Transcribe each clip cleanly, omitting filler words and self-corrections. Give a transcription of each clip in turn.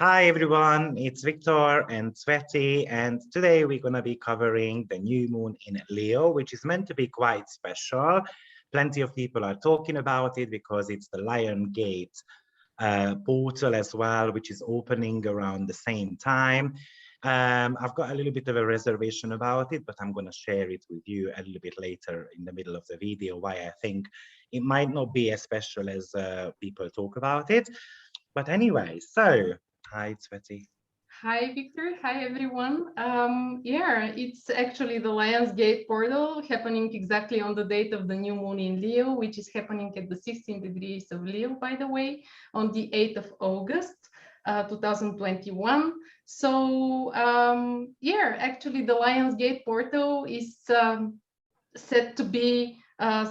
Hi everyone, it's Viktor and Tsveti, and today we're going to be covering the new moon in Leo, which is meant to be quite special. Plenty of people are talking about it because it's the Lion Gate portal as well, which is opening around the same time. I've got a little bit of a reservation about it, but I'm going to share it with you a little bit later in the middle of the video, why I think it might not be as special as people talk about it. But anyway, so hi, Tsveti. Hi, Victor. Hi, everyone. It's actually the Lions Gate portal happening exactly on the date of the new moon in Leo, which is happening at the 16 degrees of Leo, by the way, on the 8th of August, 2021. Actually, the Lions Gate portal is said to be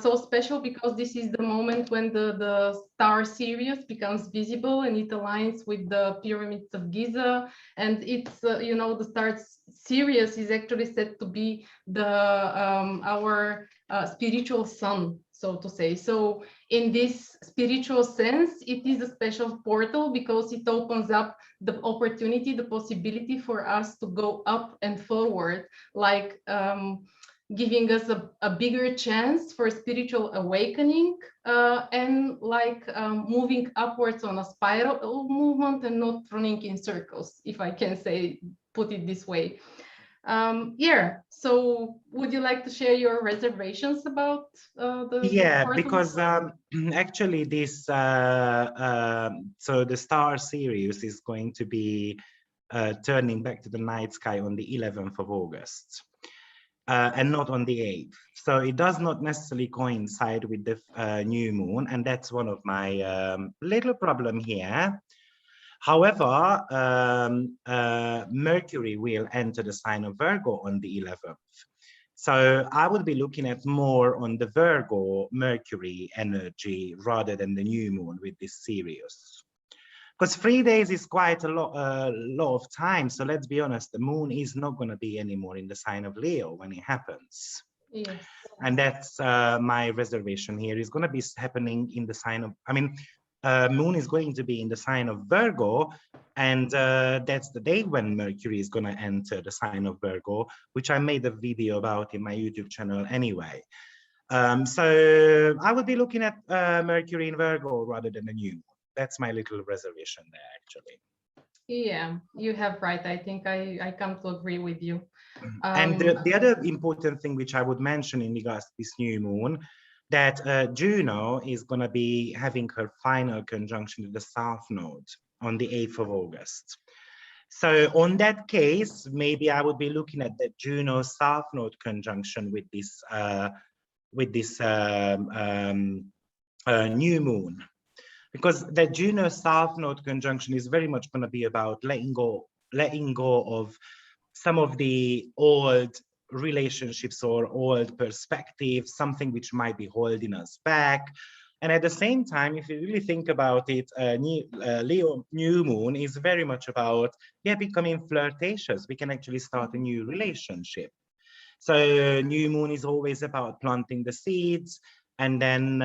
so special because this is the moment when the star Sirius becomes visible and it aligns with the pyramids of Giza. And it's, the star Sirius is actually said to be our spiritual sun, so to say. So in this spiritual sense, it is a special portal because it opens up the opportunity, the possibility for us to go up and forward, like giving us a bigger chance for spiritual awakening and moving upwards on a spiral movement and not running in circles, if I can put it this way. So would you like to share your reservations about Yeah, because actually this so the star Sirius is going to be turning back to the night sky on the 11th of August. And not on the 8th. So it does not necessarily coincide with the new moon, and that's one of my little problem here. However, Mercury will enter the sign of Virgo on the 11th. So I would be looking at more on the Virgo Mercury energy rather than the new moon with this Sirius. Because 3 days is quite a lot of time. So let's be honest, the moon is not going to be anymore in the sign of Leo when it happens. Yes. And that's my reservation here. Is going to be happening in the sign of, moon is going to be in the sign of Virgo. And that's the day when Mercury is going to enter the sign of Virgo, which I made a video about in my YouTube channel anyway. So I would be looking at Mercury in Virgo rather than the new moon. That's my little reservation there, actually. Yeah, you have right. I think I come to agree with you. And the other important thing which I would mention in regards to this new moon, that Juno is going to be having her final conjunction to the South Node on the 8th of August. So on that case, maybe I would be looking at the Juno South Node conjunction with this new moon. Because the Juno South Node conjunction is very much going to be about letting go of some of the old relationships or old perspectives, something which might be holding us back. And at the same time, if you really think about it, Leo new moon is very much about becoming flirtatious. We can actually start a new relationship. So new moon is always about planting the seeds and then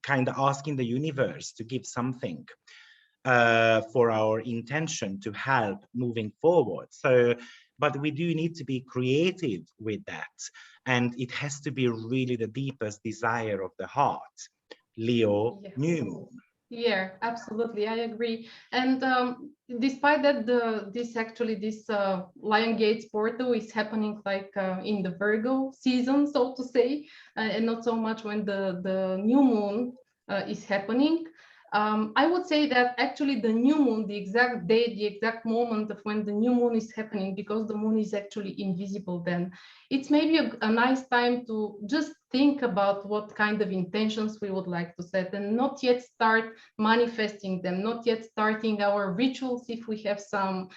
kind of asking the universe to give something for our intention to help moving forward. So, but we do need to be creative with that. And it has to be really the deepest desire of the heart. Leo new moon. Yeah, absolutely. I agree. And despite that, this Lion Gates portal is happening in the Virgo season, so to say, and not so much when the new moon is happening. I would say that actually the new moon, the exact date, the exact moment of when the new moon is happening, because the moon is actually invisible then, it's maybe a nice time to just think about what kind of intentions we would like to set and not yet start manifesting them, not yet starting our rituals if we have some,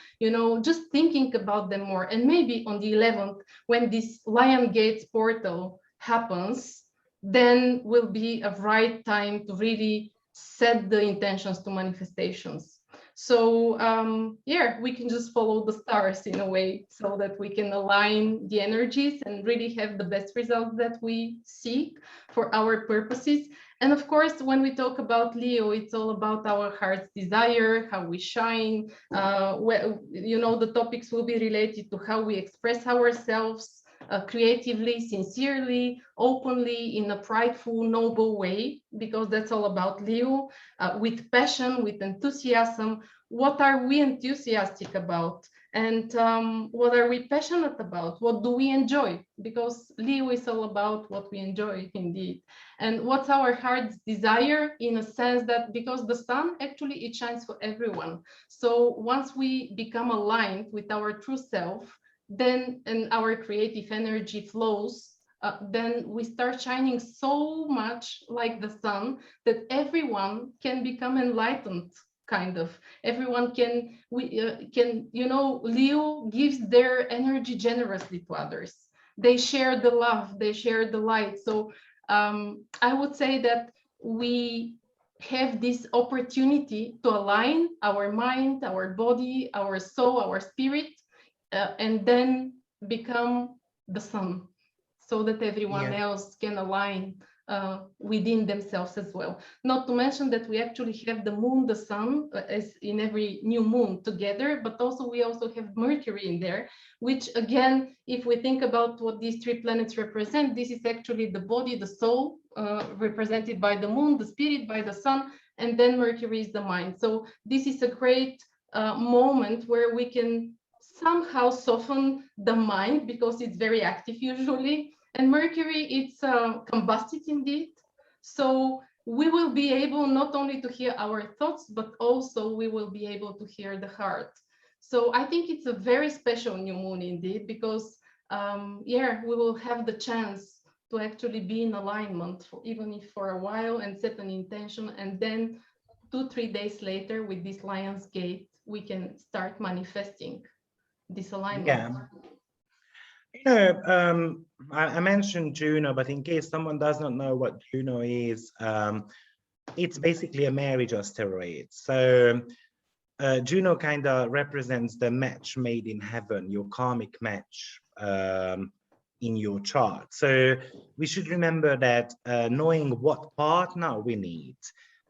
just thinking about them more. And maybe on the 11th, when this Lion Gates portal happens, then will be a right time to really set the intentions to manifestations. So yeah, we can just follow the stars in a way so that we can align the energies and really have the best results that we seek for our purposes. And of course, when we talk about Leo, it's all about our heart's desire, how we shine. You know, the topics will be related to how we express ourselves creatively, sincerely, openly, in a prideful, noble way, because that's all about Leo, with passion, with enthusiasm. What are we enthusiastic about? And what are we passionate about? What do we enjoy? Because Leo is all about what we enjoy, indeed. And what's our heart's desire, in a sense that because the sun actually it shines for everyone. So once we become aligned with our true self, then and our creative energy flows, then we start shining so much like the sun that everyone can become enlightened. Kind of everyone can you know, Leo gives their energy generously to others. They share the love, they share the light. So I would say that we have this opportunity to align our mind, our body, our soul, our spirit, and then become the sun, so that everyone Yeah. else can align within themselves as well. Not to mention that we actually have the moon, the sun, as in every new moon together, but also we also have Mercury in there, which again, if we think about what these three planets represent, this is actually the body, the soul, represented by the moon, the spirit by the sun, and then Mercury is the mind. So this is a great moment where we can somehow soften the mind, because it's very active usually, and Mercury, it's combusted indeed. So we will be able not only to hear our thoughts, but also we will be able to hear the heart. So I think it's a very special new moon indeed, because yeah, we will have the chance to actually be in alignment, for, even if for a while, and set an intention, and then 2-3 days later with this Lion's Gate, we can start manifesting this alignment. Yeah. You know, I mentioned Juno, but in case someone does not know what Juno is, it's basically a marriage asteroid. So Juno kind of represents the match made in heaven, your karmic match in your chart. So we should remember that knowing what partner we need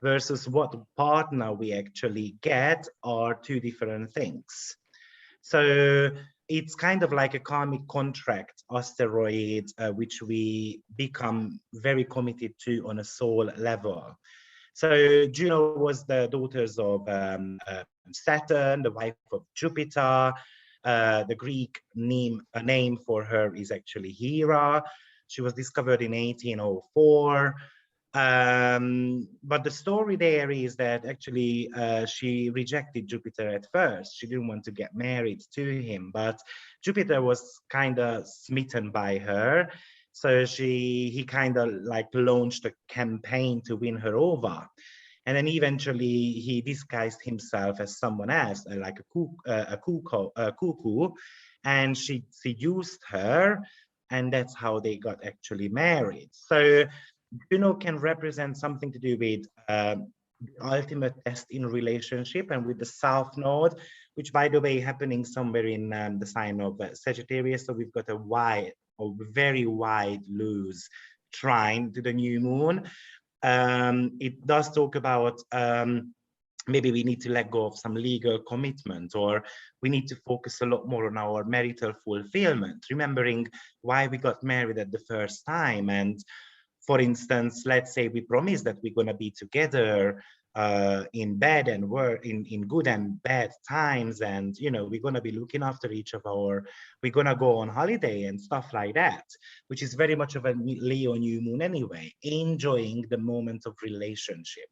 versus what partner we actually get are two different things. So it's kind of like a karmic contract asteroid, which we become very committed to on a soul level. So Juno was the daughters of Saturn, the wife of Jupiter. The Greek name for her is actually Hera. She was discovered in 1804. But the story there is that actually she rejected Jupiter at first. She didn't want to get married to him, but Jupiter was kind of smitten by her. So he kind of like launched a campaign to win her over. And then eventually he disguised himself as someone else, like a cuckoo, and she seduced her, and that's how they got actually married. So Juno can represent something to do with the ultimate test in relationship, and with the South Node, which, by the way, happening somewhere in the sign of Sagittarius. So we've got a wide, or very wide, loose trine to the new moon. It does talk about maybe we need to let go of some legal commitment, or we need to focus a lot more on our marital fulfillment, remembering why we got married at the first time. And for instance, let's say we promise that we're going to be together in bad and work, in good and bad times, and you know, we're going to be looking after each of our, we're going to go on holiday and stuff like that, which is very much of a Leo new moon anyway, enjoying the moment of relationship.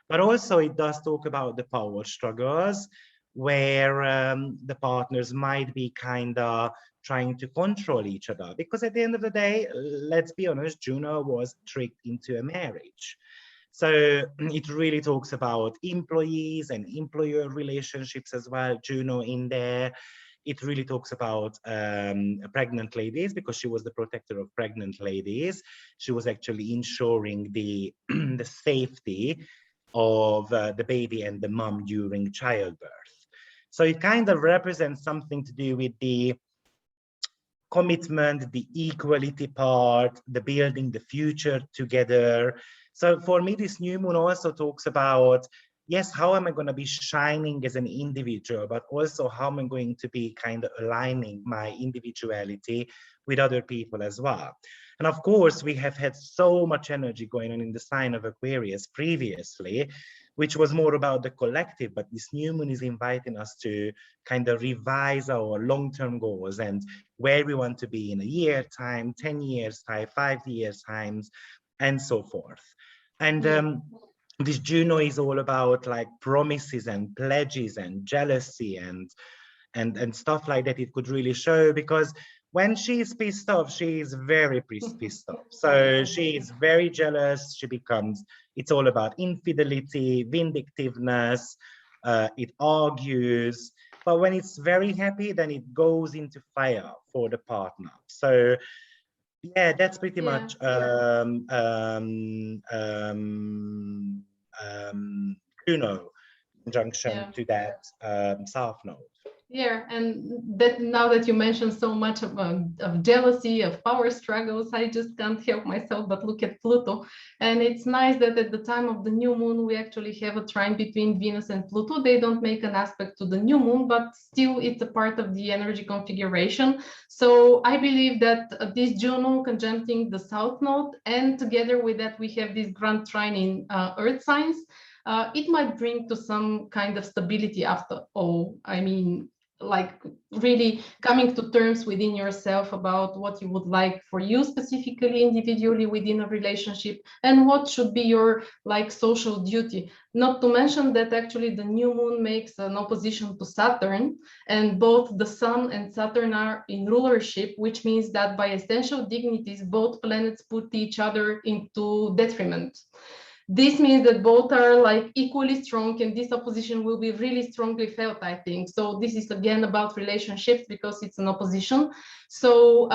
But also it does talk about the power struggles, where the partners might be kind of trying to control each other, because at the end of the day, let's be honest, Juno was tricked into a marriage. So it really talks about employees and employer relationships as well, Juno in there. It really talks about pregnant ladies, because she was the protector of pregnant ladies. She was actually ensuring the the safety of the baby and the mom during childbirth. So it kind of represents something to do with the commitment, the equality part, the building the future together. So for me, this new moon also talks about, yes, how am I going to be shining as an individual, but also how am I going to be kind of aligning my individuality with other people as well. And of course, we have had so much energy going on in the sign of Aquarius previously, which was more about the collective, but this new moon is inviting us to kind of revise our long-term goals and where we want to be in a year time, 10 years time, 5 years times, and so forth. And this Juno is all about like promises and pledges and jealousy and stuff like that. It could really show, because when she's pissed off, she is very pissed off. So she is very jealous. She becomes, it's all about infidelity, vindictiveness. It argues. But when it's very happy, then it goes into fire for the partner. So yeah, that's pretty much Juno conjunction to that South Node. Yeah, and that now that you mentioned so much of jealousy, of power struggles, I just can't help myself but look at Pluto. And it's nice that at the time of the new moon, we actually have a trine between Venus and Pluto. They don't make an aspect to the new moon, but still it's a part of the energy configuration. So I believe that this Juno conjuncting the South Node, and together with that, we have this grand trine in Earth signs. It might bring to some kind of stability after all. I mean, like really coming to terms within yourself about what you would like for you specifically, individually within a relationship, and what should be your like social duty. Not to mention that actually the new moon makes an opposition to Saturn, and both the Sun and Saturn are in rulership, which means that by essential dignities, both planets put each other into detriment. This means that both are like equally strong, and this opposition will be really strongly felt, I think. So this is again about relationships because it's an opposition. So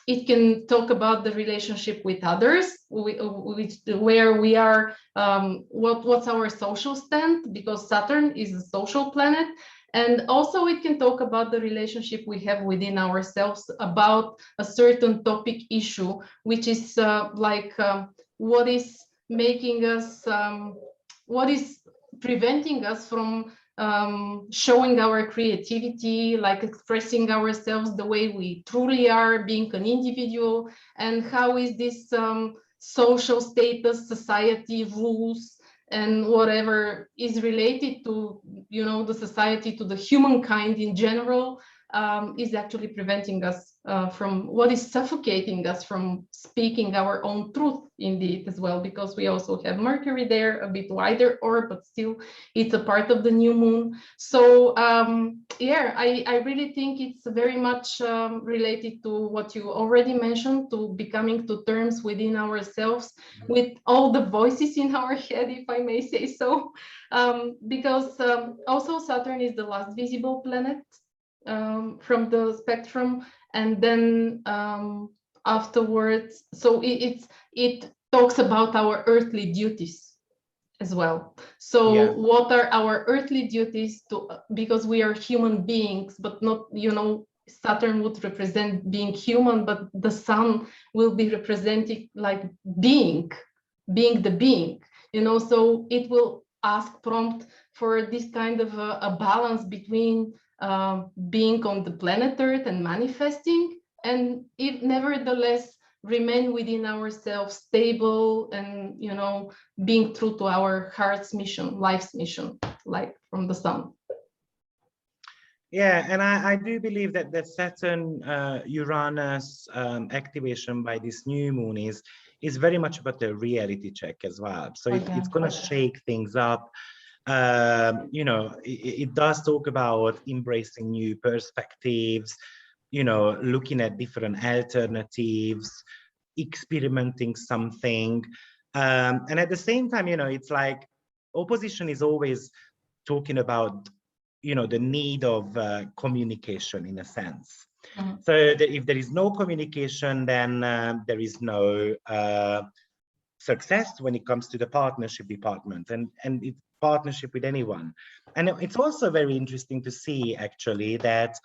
it can talk about the relationship with others, where we are, what's our social stand, because Saturn is a social planet. And also it can talk about the relationship we have within ourselves about a certain topic issue, which is what is making us, what is preventing us from showing our creativity, like expressing ourselves the way we truly are, being an individual, and how is this social status, society, rules, and whatever is related to, you know, the society, to the humankind in general, is actually preventing us from, what is suffocating us from speaking our own truth indeed as well, because we also have Mercury there, a bit wider orb, but still it's a part of the new moon. So yeah, I really think it's very much related to what you already mentioned, to becoming to terms within ourselves with all the voices in our head, if I may say so, because also Saturn is the last visible planet from the spectrum, and then afterwards, so it talks about our earthly duties as well. So what are our earthly duties to, because we are human beings, but not, you know, Saturn would represent being human, but the Sun will be representing like being the being, you know, so it will prompt for this kind of a balance between being on the planet Earth and manifesting, and it nevertheless remain within ourselves stable and, you know, being true to our heart's mission, life's mission, like from the Sun. Yeah, and I do believe that that Saturn Uranus activation by this new moon is very much about the reality check as well. So it's going to shake things up. You know, it does talk about embracing new perspectives, you know, looking at different alternatives, experimenting something. And at the same time, you know, it's like opposition is always talking about, you know, the need of communication in a sense. So that if there is no communication, then there is no success when it comes to the partnership department and it's partnership with anyone. And it's also very interesting to see actually that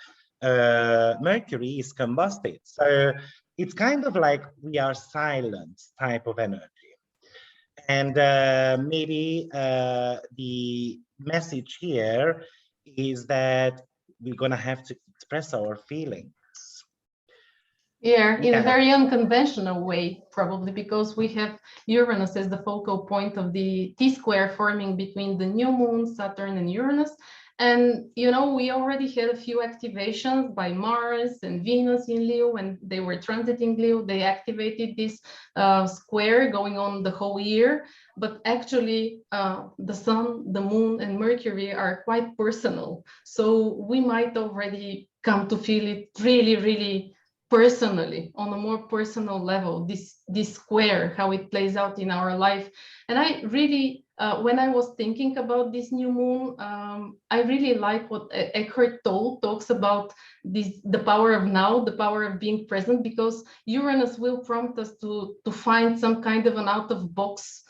Mercury is combusted. So it's kind of like we are silent type of energy. And maybe the message here is that we're going to have to express our feelings. Yeah, in a very unconventional way, probably, because we have Uranus as the focal point of the T-square forming between the new moon, Saturn, and Uranus. And, you know, we already had a few activations by Mars and Venus in Leo. When they were transiting Leo, they activated this square going on the whole year. But actually, the Sun, the Moon, and Mercury are quite personal. So we might already come to feel it really, really personally, on a more personal level, this square, how it plays out in our life. And I really, when I was thinking about this new moon, I really like what Eckhart Tolle talks about, the power of now, the power of being present, because Uranus will prompt us to find some kind of an out-of-box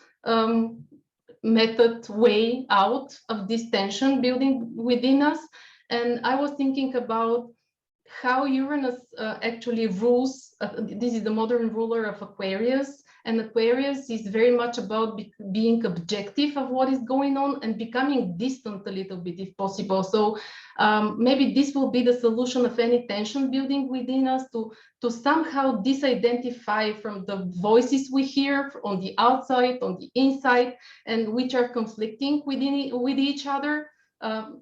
method, way out of this tension building within us. And I was thinking about how Uranus actually rules. This is the modern ruler of Aquarius, and Aquarius is very much about being objective of what is going on and becoming distant a little bit if possible. So maybe this will be the solution of any tension building within us, to somehow disidentify from the voices we hear on the outside, on the inside, and which are conflicting with each other.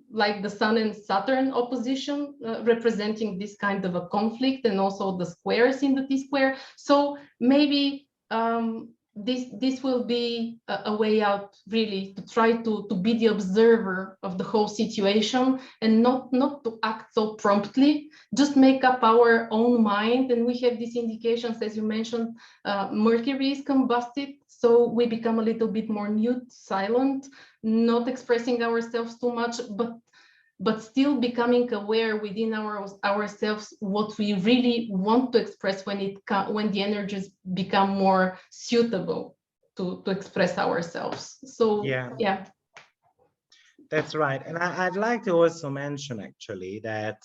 Like the Sun and Saturn opposition, representing this kind of a conflict, and also the squares in the T-square. So maybe this will be a way out, really, to try to be the observer of the whole situation, and not to act so promptly, just make up our own mind. And we have these indications, as you mentioned, Mercury is combusted, so we become a little bit more mute, silent, not expressing ourselves too much, but still becoming aware within ourselves what we really want to express when the energies become more suitable to express ourselves. So yeah. That's right. And I'd like to also mention actually that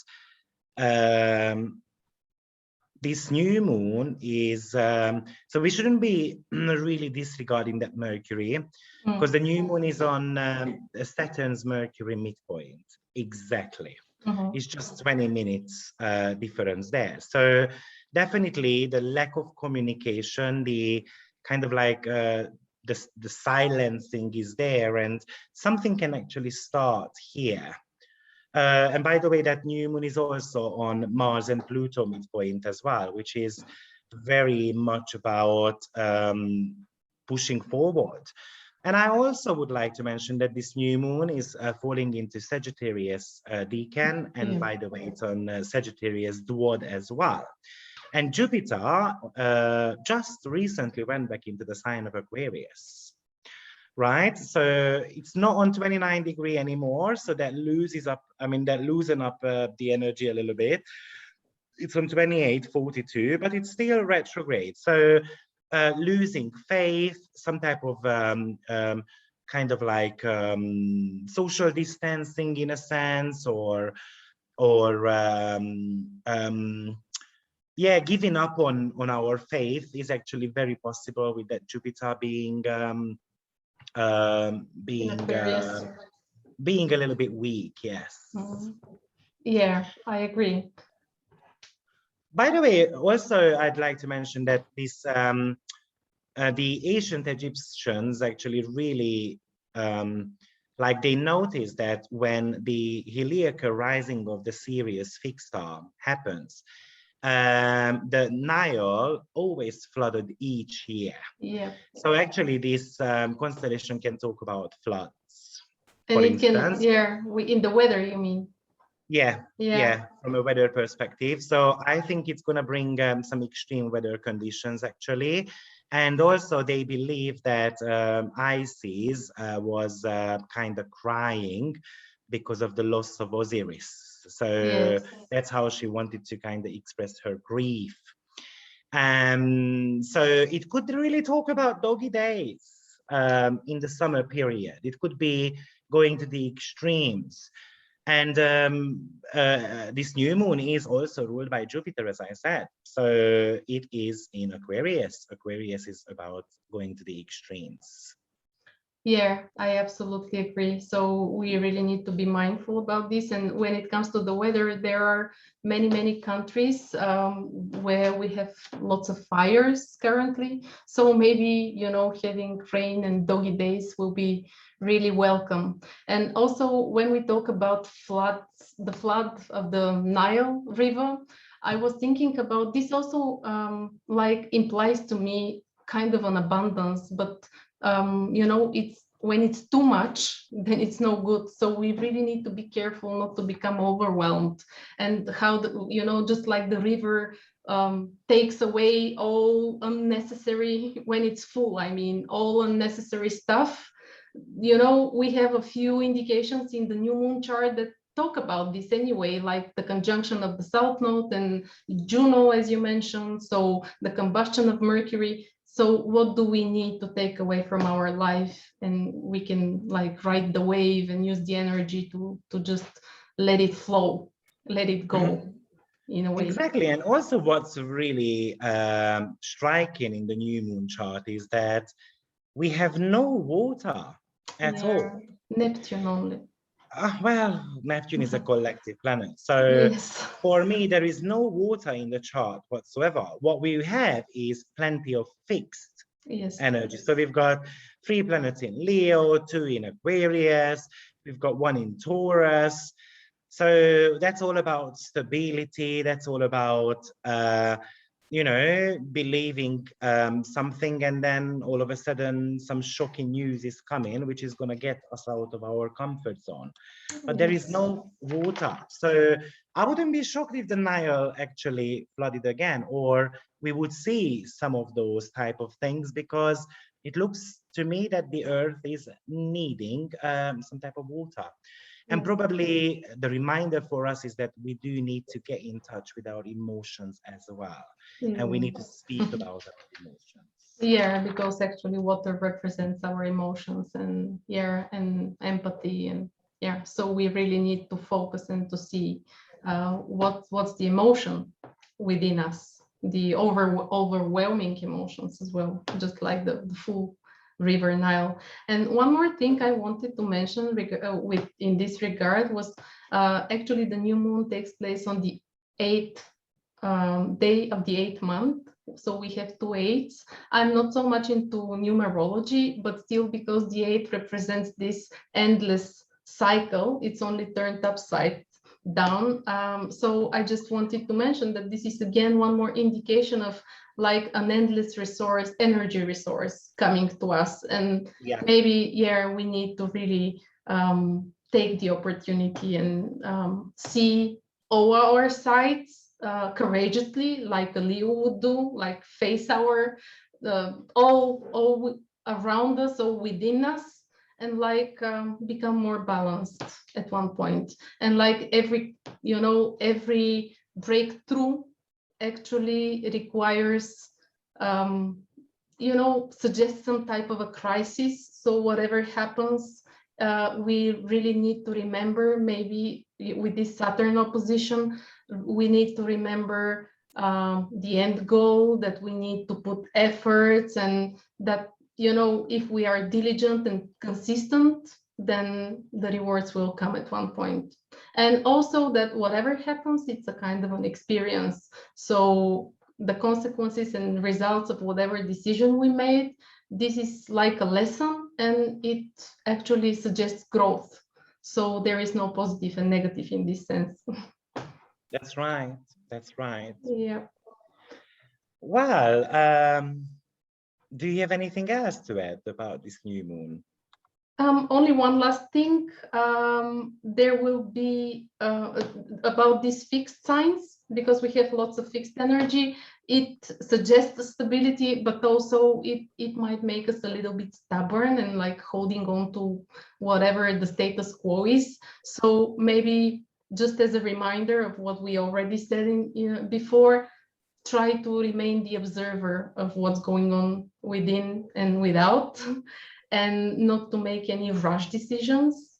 this new moon is, so we shouldn't be really disregarding that Mercury, because the new moon is on Saturn's Mercury midpoint. Exactly. It's just 20 minutes difference there. So definitely the lack of communication, the kind of like the silencing is there, and something can actually start here. And by the way, that new moon is also on Mars and Pluto midpoint as well, which is very much about pushing forward. And I also would like to mention that this new moon is falling into Sagittarius decan, and by the way, it's on Sagittarius duod as well. And Jupiter just recently went back into the sign of Aquarius. Right, so it's not on 29 degree anymore, so that loosen up the energy a little bit. It's on 28-42, but it's still retrograde, so losing faith, some type of kind of like social distancing in a sense, or yeah, giving up on our faith is actually very possible with that Jupiter being being a little bit weak. Yes. Yeah, I agree. By the way, also I'd like to mention that this the ancient Egyptians actually really like they noticed that when the heliacal rising of the Sirius fixed star happens, the Nile always flooded each year. Yeah. So actually this constellation can talk about floods. And it instance. Can, in the weather, you mean? Yeah, from a weather perspective. So I think it's going to bring some extreme weather conditions actually. And also they believe that Isis was kind of crying because of the loss of Osiris. So that's how she wanted to kind of express her grief. So it could really talk about doggy days in the summer period. It could be going to the extremes. And this new moon is also ruled by Jupiter, as I said. So it is in Aquarius. Aquarius is about going to the extremes. Yeah, I absolutely agree. So we really need to be mindful about this. And when it comes to the weather, there are many countries where we have lots of fires currently. So maybe, you know, having rain and doggy days will be really welcome. And also when we talk about floods, the flood of the Nile River, I was thinking about this also like implies to me kind of an abundance, but you know, it's when it's too much, then it's no good. So we really need to be careful not to become overwhelmed. And how the, you know, just like the river takes away all unnecessary when it's full. I mean, all unnecessary stuff. You know, we have a few indications in the new moon chart that talk about this anyway, like the conjunction of the South Node and Juno, as you mentioned. So the combustion of Mercury. So what do we need to take away from our life? And we can like ride the wave and use the energy to just let it flow, let it go in a way. Exactly. And also what's really striking in the new moon chart is that we have no water at all. Neptune only. Well, Neptune is a collective planet. So Yes. for me, there is no water in the chart whatsoever. What we have is plenty of fixed energy. So we've got 3 planets in Leo, 2 in Aquarius, we've got 1 in Taurus. So that's all about stability. That's all about, you know, believing something, and then all of a sudden some shocking news is coming, which is going to get us out of our comfort zone. But there is no water. So I wouldn't be shocked if the Nile actually flooded again, or we would see some of those type of things, because it looks to me that the earth is needing some type of water. And probably the reminder for us is that we do need to get in touch with our emotions as well. And we need to speak about our emotions. Yeah, because actually water represents our emotions and and empathy, and so we really need to focus and to see what's the emotion within us, the overwhelming emotions as well, just like the full river Nile. And one more thing I wanted to mention in this regard was actually the new moon takes place on the 8th day of the 8th month. So we have 2 8s. I'm not so much into numerology, but still, because the 8 represents this endless cycle, it's only turned upside down. So I just wanted to mention that this is again one more indication of like an endless resource, energy resource coming to us. And maybe, we need to really take the opportunity and see all our sides courageously, like a Leo would do, like face our all around us or within us, and like become more balanced at one point. And like every breakthrough actually requires suggests some type of a crisis. So whatever happens, we really need to remember, maybe with this Saturn opposition, we need to remember the end goal, that we need to put efforts, and that, if we are diligent and consistent, then the rewards will come at one point. And also that whatever happens, it's a kind of an experience. So the consequences and results of whatever decision we made, this is like a lesson, and it actually suggests growth. So there is no positive and negative in this sense. That's right. That's right. Yeah. Well, do you have anything else to add about this new moon? Only one last thing. There will be about these fixed signs, because we have lots of fixed energy. It suggests stability, but also it might make us a little bit stubborn and like holding on to whatever the status quo is. So maybe just as a reminder of what we already said before, try to remain the observer of what's going on within and without, and not to make any rush decisions.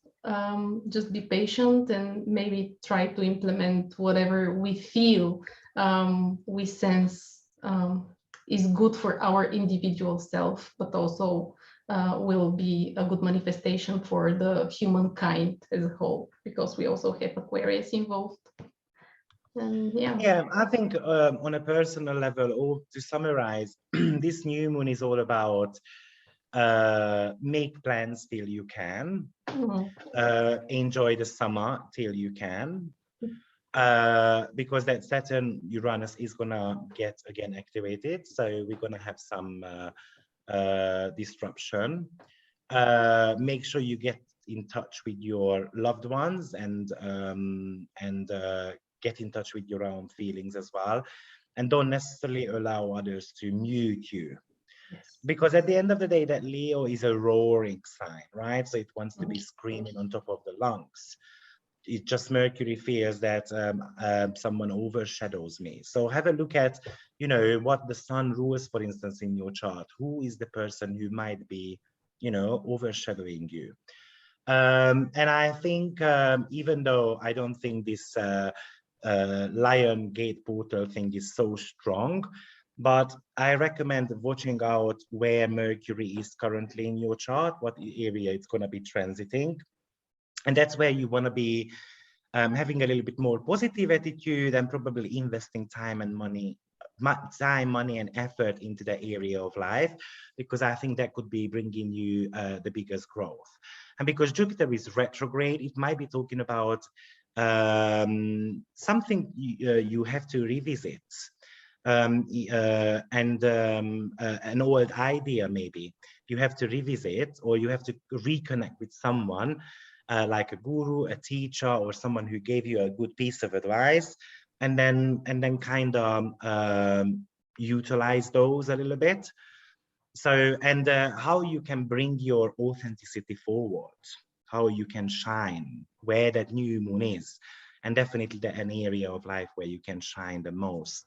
Just be patient and maybe try to implement whatever we feel, we sense is good for our individual self, but also will be a good manifestation for the humankind as a whole, because we also have Aquarius involved. And yeah, I think on a personal level, or to summarize, this new moon is all about make plans till you can, enjoy the summer till you can, because that Saturn Uranus is gonna get again activated, so we're gonna have some disruption. Make sure you get in touch with your loved ones and get in touch with your own feelings as well, and don't necessarily allow others to mute you. yes. Because at the end of the day, that Leo is a roaring sign, right? So it wants to be screaming on top of the lungs. It just Mercury fears that someone overshadows me. So have a look at, you know, what the sun rules, for instance, in your chart. Who is the person who might be, you know, overshadowing you? And I think even though I don't think this Lion Gate portal thing is so strong, but I recommend watching out where Mercury is currently in your chart, what area it's going to be transiting. And that's where you want to be having a little bit more positive attitude and probably investing time and money, and effort into that area of life, because I think that could be bringing you the biggest growth. And because Jupiter is retrograde, it might be talking about something you have to revisit, and an old idea maybe you have to revisit, or you have to reconnect with someone like a guru, a teacher, or someone who gave you a good piece of advice, and then kind of utilize those a little bit. So, and how you can bring your authenticity forward, how you can shine where that new moon is, and definitely an area of life where you can shine the most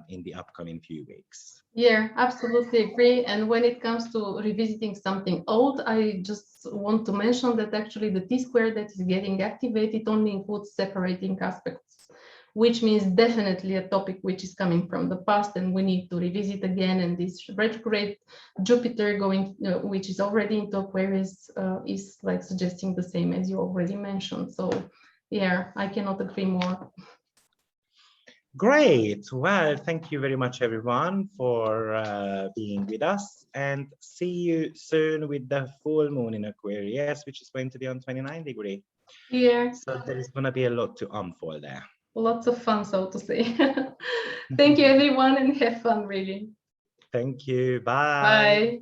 in the upcoming few weeks. Yeah, absolutely agree. And when it comes to revisiting something old, I just want to mention that actually the T-square that is getting activated only includes separating aspects, which means definitely a topic which is coming from the past and we need to revisit again. And this retrograde Jupiter going, which is already into Aquarius, is like suggesting the same as you already mentioned. So yeah, I cannot agree more. Great. Well, thank you very much, everyone, for being with us, and see you soon with the full moon in Aquarius, which is going to be on 29 degrees. Yeah. So there is going to be a lot to unfold there. Lots of fun, so to say. Thank you, everyone, and have fun, really. Thank you. Bye. Bye.